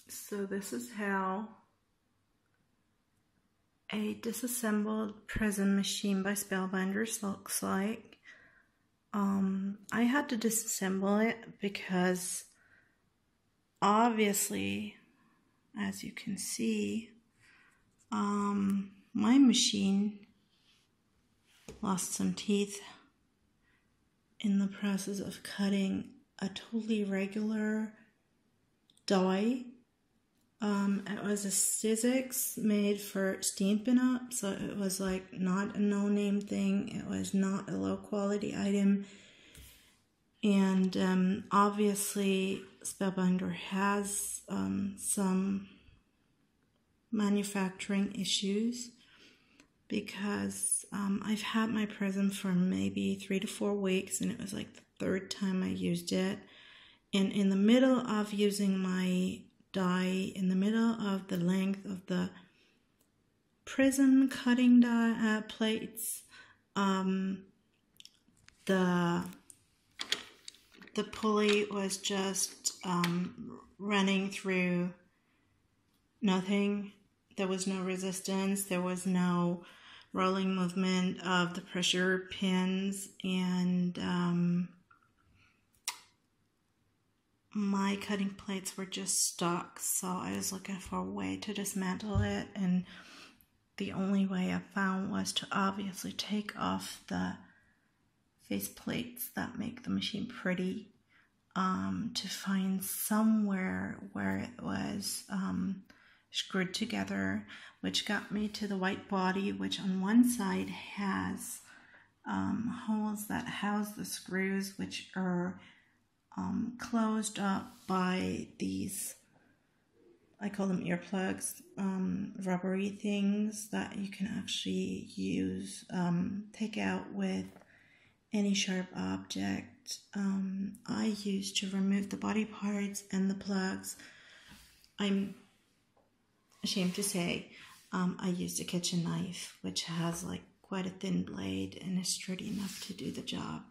So this is how a disassembled Prizm Machine by Spellbinders looks like. I had to disassemble it because obviously, as you can see, my machine lost some teeth in the process of cutting a totally regular die. It was a Sizzix made for Stampin' Up, so it was like not a no-name thing. It was not a low-quality item, and obviously Spellbinder has some manufacturing issues because I've had my Prizm for maybe 3 to 4 weeks, and it was like the third time I used it. And in the middle of using my die, in the middle of the length of the Prizm cutting die plates, the pulley was just running through nothing. There was no resistance, there was no rolling movement of the pressure pins, and my cutting plates were just stuck, so I was looking for a way to dismantle it, and the only way I found was to obviously take off the face plates that make the machine pretty, to find somewhere where it was screwed together, which got me to the white body, which on one side has holes that house the screws, which are closed up by these, I call them earplugs, rubbery things that you can actually use, take out with any sharp object. I use to remove the body parts and the plugs. I'm ashamed to say I used a kitchen knife, which has like quite a thin blade and is sturdy enough to do the job.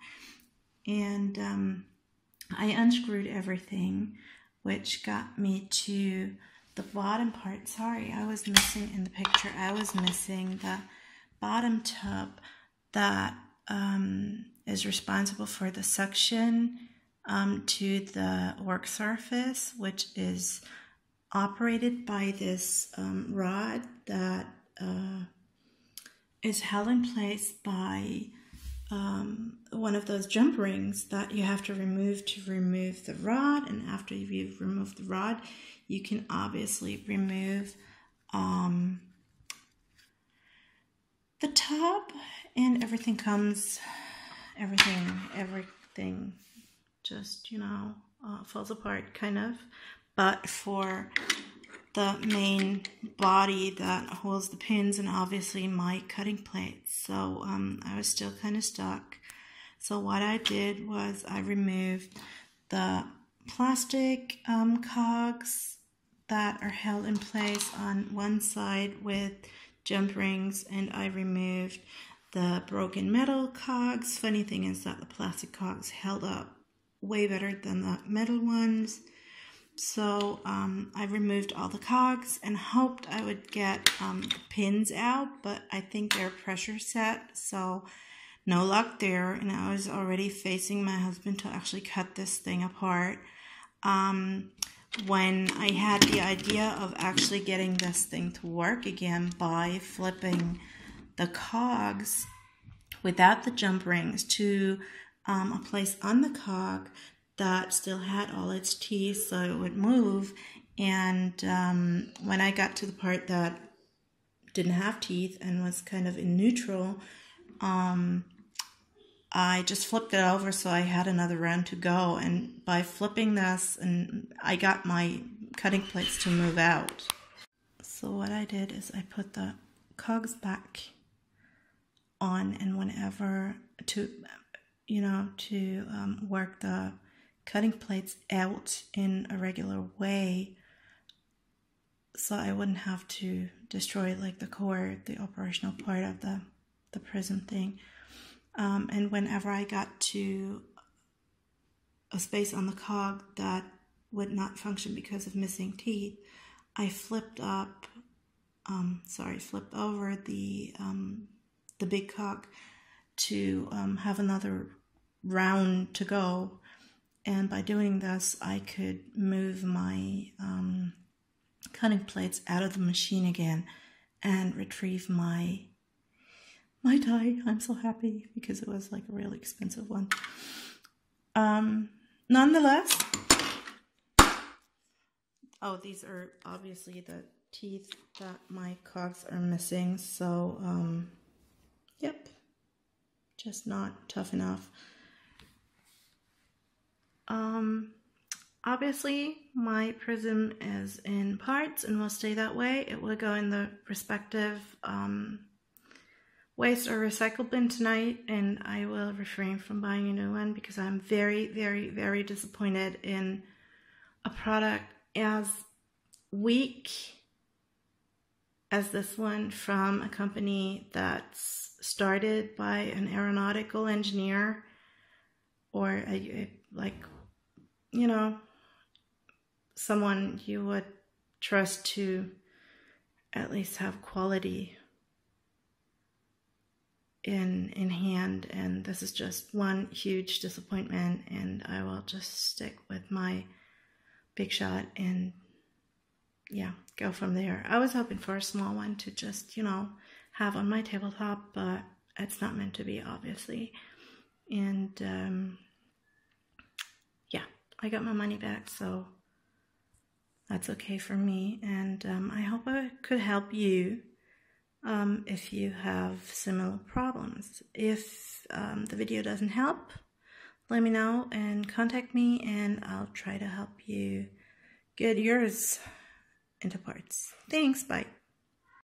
And I unscrewed everything, which got me to the bottom part. Sorry, I was missing in the picture. I was missing the bottom tub that is responsible for the suction to the work surface, which is operated by this rod that is held in place by one of those jump rings that you have to remove the rod. And after you've removed the rod, you can obviously remove the top, and everything just, falls apart kind of. But for the main body that holds the pins and obviously my cutting plates, so I was still kind of stuck. So what I did was I removed the plastic cogs that are held in place on one side with jump rings, and I removed the broken metal cogs. Funny thing is that the plastic cogs held up way better than the metal ones. So I removed all the cogs and hoped I would get the pins out, but I think they're pressure set, so no luck there. And I was already facing my husband to actually cut this thing apart. When I had the idea of actually getting this thing to work again by flipping the cogs without the jump rings to a place on the cog that still had all its teeth so it would move, and when I got to the part that didn't have teeth and was kind of in neutral, I just flipped it over so I had another round to go, and by flipping this, and I got my cutting plates to move out. So what I did is I put the cogs back on, and whenever to work the cutting plates out in a regular way, so I wouldn't have to destroy like the core, the operational part of the Prizm thing. And whenever I got to a space on the cog that would not function because of missing teeth, I flipped over the big cog to have another round to go, and by doing this I could move my cutting plates out of the machine again and retrieve my die. I'm so happy because it was like a really expensive one. Nonetheless, oh, these are obviously the teeth that my cogs are missing, so yep, just not tough enough. Obviously my Prizm is in parts and will stay that way. It will go in the respective waste or recycle bin tonight, and I will refrain from buying a new one because I'm very, very, very disappointed in a product as weak as this one from a company that's started by an aeronautical engineer or someone you would trust to at least have quality in hand, and this is just one huge disappointment, and I will just stick with my big shot and yeah, go from there. I was hoping for a small one to just, have on my tabletop, but it's not meant to be, obviously. And yeah, I got my money back, so that's okay for me, and I hope I could help you if you have similar problems. If the video doesn't help, let me know and contact me, and I'll try to help you get yours into parts. Thanks, bye.